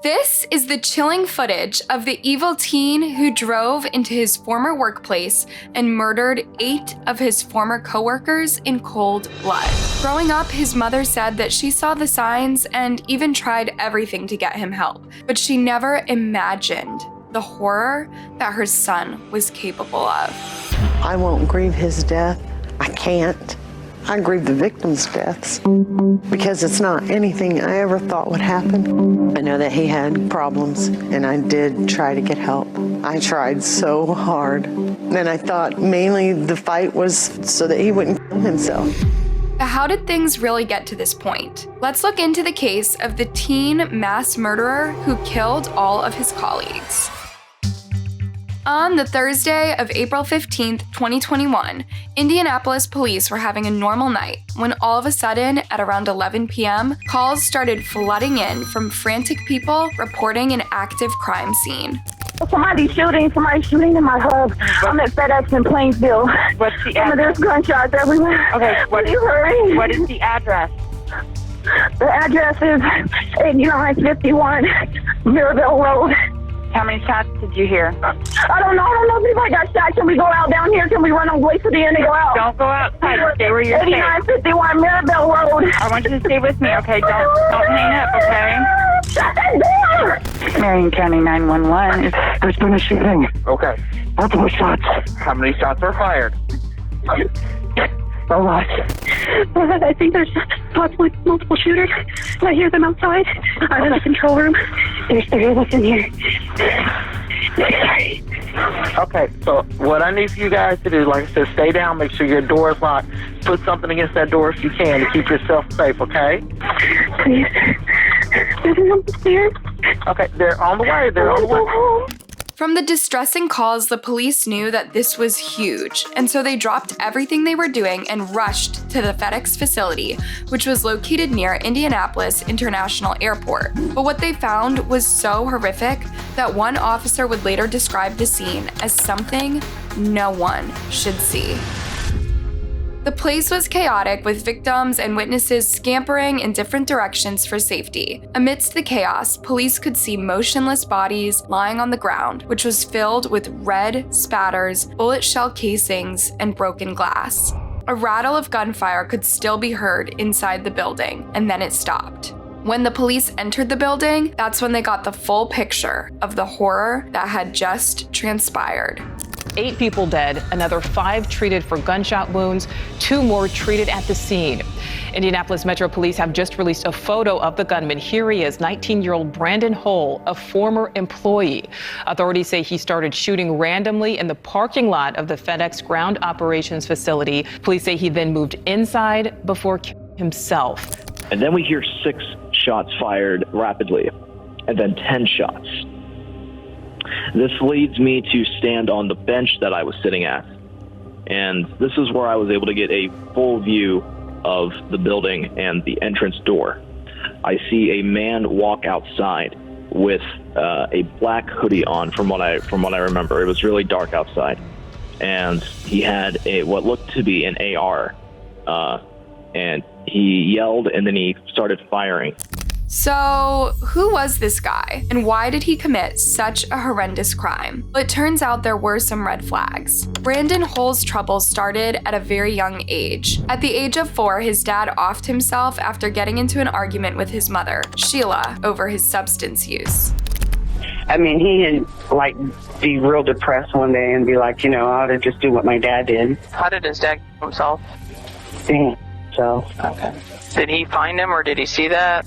This is the chilling footage of the evil teen who drove into his former workplace and murdered 8 of his former coworkers in cold blood. Growing up, his mother said that she saw the signs and even tried everything to get him help, but she never imagined the horror that her son was capable of. I won't grieve his death. I can't. I grieve the victims' deaths because it's not anything I ever thought would happen. I know that he had problems, and I did try to get help. I tried so hard, and I thought mainly the fight was so that he wouldn't kill himself. But how did things really get to this point? Let's look into the case of the teen mass murderer who killed all of his colleagues. On the Thursday of April 15th, 2021, Indianapolis police were having a normal night when all of a sudden, at around 11 p.m., calls started flooding in from frantic people reporting an active crime scene. Somebody's shooting in my hub. I'm at FedEx in Plainsville. What's the address? There's gunshots everywhere. Okay, Can you hurry? What is the address? The address is 8951 Mirabelle Road. How many shots did you hear? I don't know if anybody got shot. Can we go out down here? Can we run on way to the end and go out? Don't go outside. Stay where you're safe. 8951 Mirabelle Road. I want you to stay with me, okay? Don't hang up, okay? Shut that door! Marion County 911. There's been a shooting. Okay. Multiple shots. How many shots are fired? A lot. I think there's possibly multiple shooters. I hear them outside. I'm in the control room. There's 3 of us in here. Sorry. Okay, so what I need for you guys to do, like I said, stay down, make sure your door is locked. Put something against that door if you can to keep yourself safe, okay? Please. Is it upstairs? Okay, they're on the way. They're on the way. From the distressing calls, the police knew that this was huge, and so they dropped everything they were doing and rushed to the FedEx facility, which was located near Indianapolis International Airport. But what they found was so horrific that one officer would later describe the scene as something no one should see. The place was chaotic, with victims and witnesses scampering in different directions for safety. Amidst the chaos, police could see motionless bodies lying on the ground, which was filled with red spatters, bullet shell casings, and broken glass. A rattle of gunfire could still be heard inside the building, and then it stopped. When the police entered the building, that's when they got the full picture of the horror that had just transpired. 8 people dead, another 5 treated for gunshot wounds, 2 more treated at the scene. Indianapolis Metro Police have just released a photo of the gunman. Here he is, 19-year-old Brandon Hull, a former employee. Authorities say he started shooting randomly in the parking lot of the FedEx ground operations facility. Police say he then moved inside before killing himself. And then we hear 6 shots fired rapidly, and then 10 shots. This leads me to stand on the bench that I was sitting at. And this is where I was able to get a full view of the building and the entrance door. I see a man walk outside with a black hoodie on from what I remember. It was really dark outside. And he had what looked to be an AR. And he yelled and then he started firing. So, who was this guy, and why did he commit such a horrendous crime? Well, it turns out there were some red flags. Brandon Hull's troubles started at a very young age. At the age of 4, his dad offed himself after getting into an argument with his mother, Sheila, over his substance use. I mean, he would be real depressed one day and be like, I ought to just do what my dad did. How did his dad kill himself? So. Okay. Did he find him or did he see that?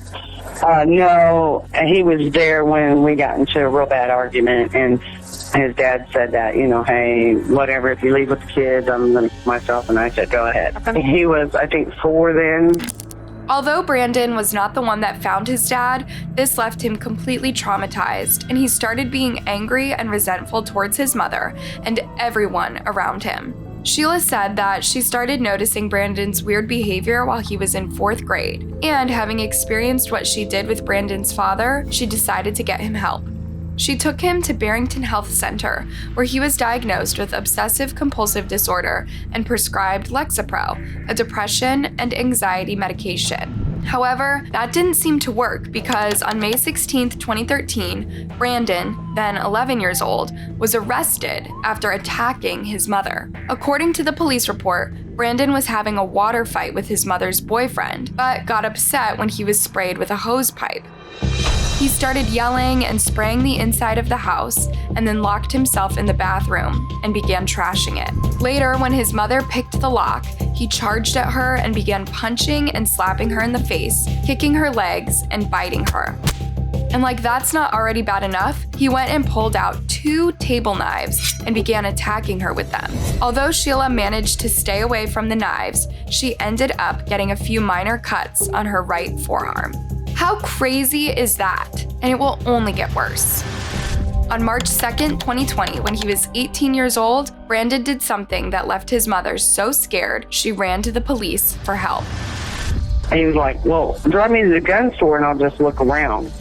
No, he was there when we got into a real bad argument, and his dad said that, hey, whatever, if you leave with the kids, I'm going to kill myself, and I said, go ahead. He was, I think, 4 then. Although Brandon was not the one that found his dad, this left him completely traumatized, and he started being angry and resentful towards his mother and everyone around him. Sheila said that she started noticing Brandon's weird behavior while he was in 4th grade, and having experienced what she did with Brandon's father, she decided to get him help. She took him to Barrington Health Center, where he was diagnosed with obsessive-compulsive disorder and prescribed Lexapro, a depression and anxiety medication. However, that didn't seem to work because on May 16, 2013, Brandon, then 11 years old, was arrested after attacking his mother. According to the police report, Brandon was having a water fight with his mother's boyfriend, but got upset when he was sprayed with a hose pipe. He started yelling and spraying the inside of the house, and then locked himself in the bathroom and began trashing it. Later, when his mother picked the lock, he charged at her and began punching and slapping her in the face, kicking her legs, and biting her. And like that's not already bad enough, he went and pulled out 2 table knives and began attacking her with them. Although Sheila managed to stay away from the knives, she ended up getting a few minor cuts on her right forearm. How crazy is that? And it will only get worse. On March 2nd, 2020, when he was 18 years old, Brandon did something that left his mother so scared she ran to the police for help. And he was like, well, drive me to the gun store and I'll just look around.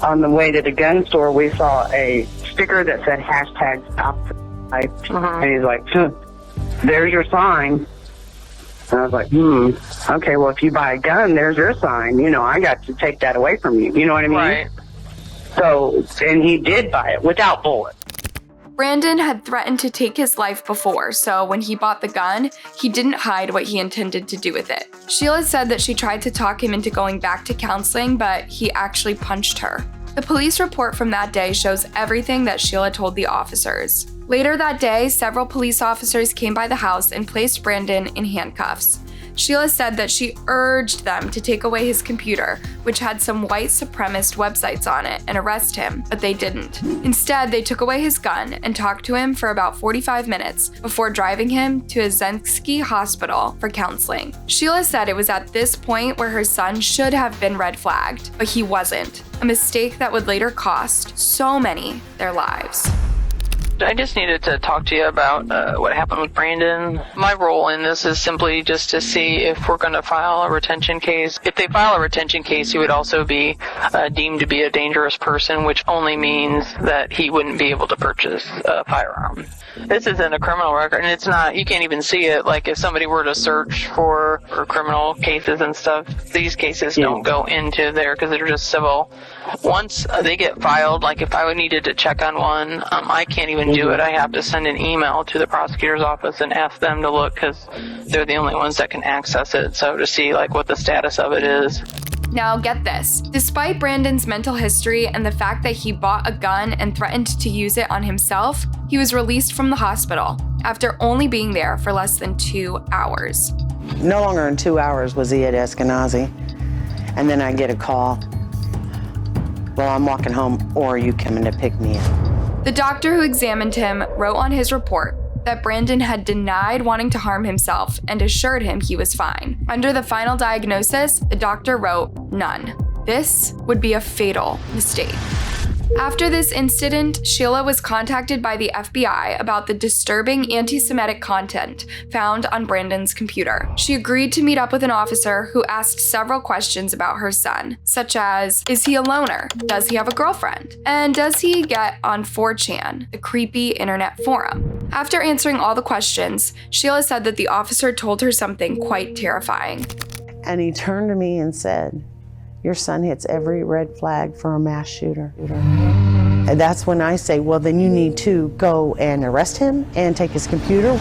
On the way to the gun store, we saw a sticker that said #stop. And he's like, there's your sign. And I was like, okay, well, if you buy a gun, there's your sign. You know, I got to take that away from you. You know what I mean? Right. So, and he did buy it without bullets. Brandon had threatened to take his life before, so when he bought the gun, he didn't hide what he intended to do with it. Sheila said that she tried to talk him into going back to counseling, but he actually punched her. The police report from that day shows everything that Sheila told the officers. Later that day, several police officers came by the house and placed Brandon in handcuffs. Sheila said that she urged them to take away his computer, which had some white supremacist websites on it, and arrest him, but they didn't. Instead, they took away his gun and talked to him for about 45 minutes before driving him to a Zensky hospital for counseling. Sheila said it was at this point where her son should have been red flagged, but he wasn't, a mistake that would later cost so many their lives. I just needed to talk to you about what happened with Brandon. My role in this is simply just to see if we're going to file a retention case. If they file a retention case, he would also be deemed to be a dangerous person, which only means that he wouldn't be able to purchase a firearm. This isn't a criminal record, and it's not, you can't even see it. Like if somebody were to search for criminal cases and stuff, these cases don't go into there because they're just civil. Once they get filed, like if I needed to check on one, I can't even do it. I have to send an email to the prosecutor's office and ask them to look because they're the only ones that can access it. So to see like what the status of it is. Now get this, despite Brandon's mental history and the fact that he bought a gun and threatened to use it on himself, he was released from the hospital after only being there for less than 2 hours. No longer than 2 hours was he at Eskenazi. And then I get a call. Well, I'm walking home, or are you coming to pick me up? The doctor who examined him wrote on his report that Brandon had denied wanting to harm himself and assured him he was fine. Under the final diagnosis, the doctor wrote, none. This would be a fatal mistake. After this incident, Sheila was contacted by the FBI about the disturbing anti-Semitic content found on Brandon's computer. She agreed to meet up with an officer who asked several questions about her son, such as, is he a loner? Does he have a girlfriend? And does he get on 4chan, the creepy internet forum? After answering all the questions, Sheila said that the officer told her something quite terrifying. And he turned to me and said, your son hits every red flag for a mass shooter. And that's when I say, well, then you need to go and arrest him and take his computer.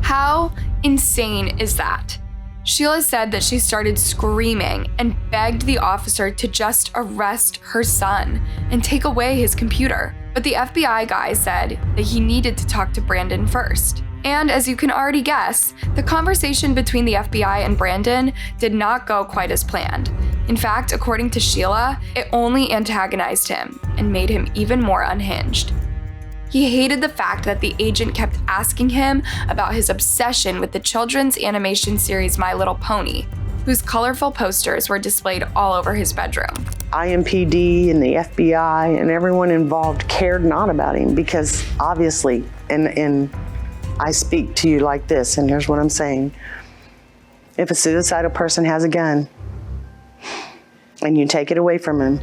How insane is that? Sheila said that she started screaming and begged the officer to just arrest her son and take away his computer. But the FBI guy said that he needed to talk to Brandon first. And as you can already guess, the conversation between the FBI and Brandon did not go quite as planned. In fact, according to Sheila, it only antagonized him and made him even more unhinged. He hated the fact that the agent kept asking him about his obsession with the children's animation series My Little Pony, whose colorful posters were displayed all over his bedroom. IMPD and the FBI and everyone involved cared not about him because obviously, and I speak to you like this, and here's what I'm saying. If a suicidal person has a gun and you take it away from him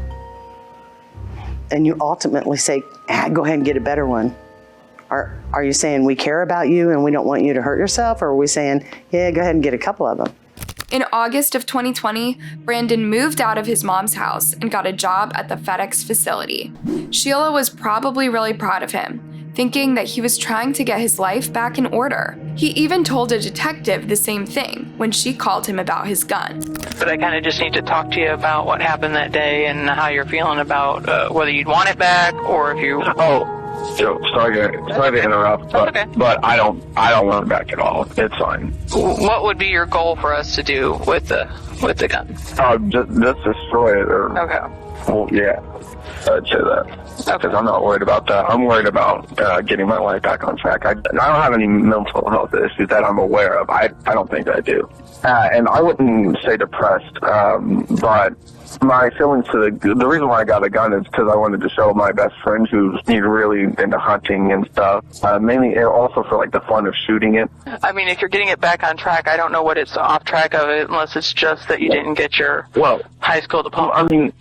and you ultimately say, go ahead and get a better one, are you saying we care about you and we don't want you to hurt yourself? Or are we saying, yeah, go ahead and get a couple of them? In August of 2020, Brandon moved out of his mom's house and got a job at the FedEx facility. Sheila was probably really proud of him, thinking that he was trying to get his life back in order. He even told a detective the same thing when she called him about his gun. But I kind of just need to talk to you about what happened that day and how you're feeling about whether you'd want it back or if you... Sorry to interrupt, but I don't want it back at all. It's fine. What would be your goal for us to do with the gun? Just destroy it. Okay. Well, yeah, I'd say that. Because I'm not worried about that. I'm worried about getting my life back on track. I don't have any mental health issues that I'm aware of. I don't think I do. And I wouldn't say depressed, but my feelings to the reason why I got a gun is because I wanted to show my best friend who's really into hunting and stuff. Mainly also for like the fun of shooting it. I mean, if you're getting it back on track, I don't know what it's off track of it unless it's just that you didn't get your high school diploma. I mean,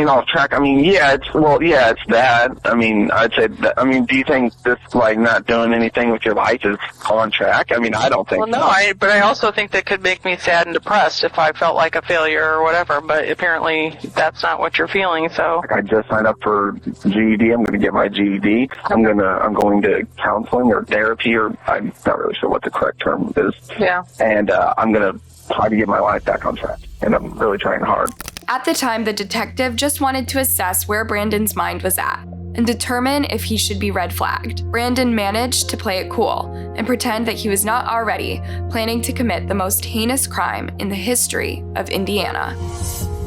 off track. It's that. I mean, I'd say that. I mean, do you think this, like, not doing anything with your life is on track? I mean, I don't think so. Well, no, but I also think that could make me sad and depressed if I felt like a failure or whatever, but apparently that's not what you're feeling, so. I just signed up for GED. I'm going to get my GED. I'm going to counseling or therapy, or I'm not really sure what the correct term is. Yeah. And I'm going to try to get my life back on track, and I'm really trying hard. At the time, the detective just wanted to assess where Brandon's mind was at and determine if he should be red flagged. Brandon managed to play it cool and pretend that he was not already planning to commit the most heinous crime in the history of Indiana.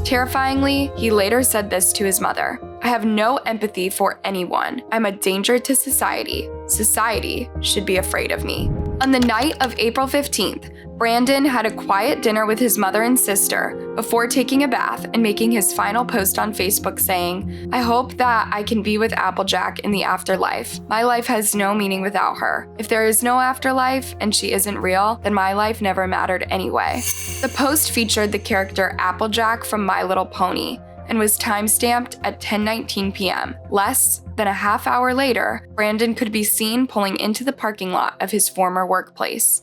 Terrifyingly, he later said this to his mother: "I have no empathy for anyone. I'm a danger to society. Society should be afraid of me." On the night of April 15th, Brandon had a quiet dinner with his mother and sister before taking a bath and making his final post on Facebook saying, "I hope that I can be with Applejack in the afterlife. My life has no meaning without her. If there is no afterlife and she isn't real, then my life never mattered anyway." The post featured the character Applejack from My Little Pony and was timestamped at 10:19 p.m. Less than a half hour later, Brandon could be seen pulling into the parking lot of his former workplace.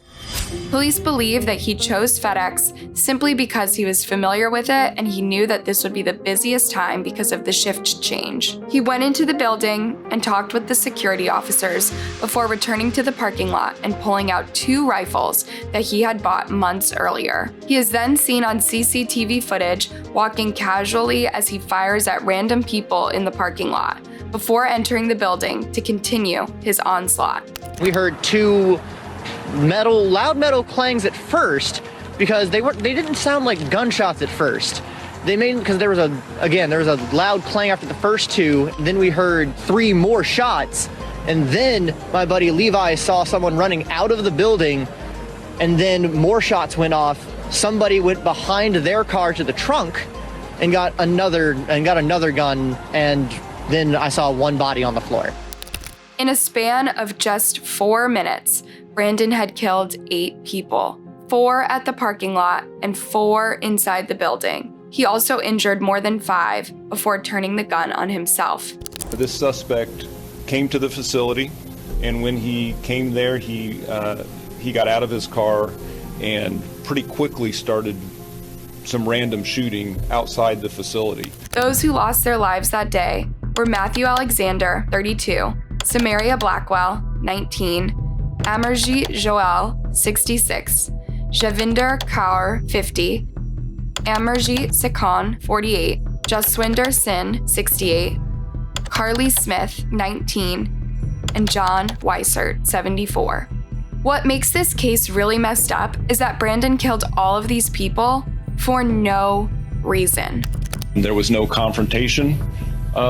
Police believe that he chose FedEx simply because he was familiar with it and he knew that this would be the busiest time because of the shift change. He went into the building and talked with the security officers before returning to the parking lot and pulling out 2 rifles that he had bought months earlier. He is then seen on CCTV footage walking casually as he fires at random people in the parking lot before entering the building to continue his onslaught. We heard 2 loud metal clangs at first because they didn't sound like gunshots at first. Because there was a loud clang after the first 2. Then we heard 3 more shots, and then my buddy Levi saw someone running out of the building, and then more shots went off. Somebody went behind their car to the trunk and got another gun, and then I saw 1 body on the floor. In a span of just 4 minutes, Brandon had killed 8 people, 4 at the parking lot and 4 inside the building. He also injured more than 5 before turning the gun on himself. This suspect came to the facility, and when he came there, he got out of his car and pretty quickly started some random shooting outside the facility. Those who lost their lives that day were Matthew Alexander, 32, Samaria Blackwell, 19, Amarjit Joel, 66, Javinder Kaur, 50, Amarjit Sekhan, 48, Jaswinder Sin, 68, Carly Smith, 19, and John Weissert, 74. What makes this case really messed up is that Brandon killed all of these people for no reason. There was no confrontation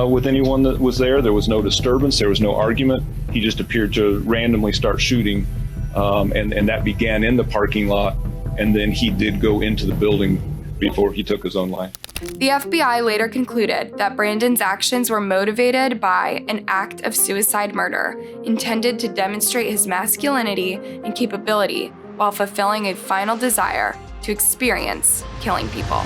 with anyone that was there. There was no disturbance. There was no argument. He just appeared to randomly start shooting, and that began in the parking lot, and then he did go into the building before he took his own life. The FBI later concluded that Brandon's actions were motivated by an act of suicide murder intended to demonstrate his masculinity and capability while fulfilling a final desire to experience killing people.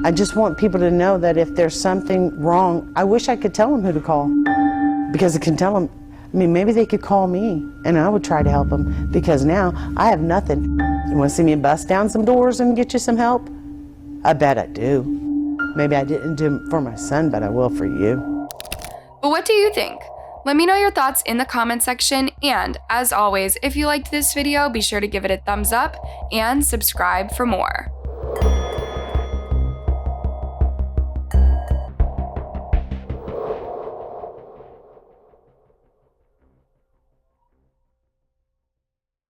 I just want people to know that if there's something wrong, I wish I could tell them who to call, because it can tell them, maybe they could call me and I would try to help them, because now I have nothing. You want to see me bust down some doors and get you some help? I bet I do. Maybe I didn't do it for my son, but I will for you. But what do you think? Let me know your thoughts in the comment section, and as always, if you liked this video, be sure to give it a thumbs up and subscribe for more.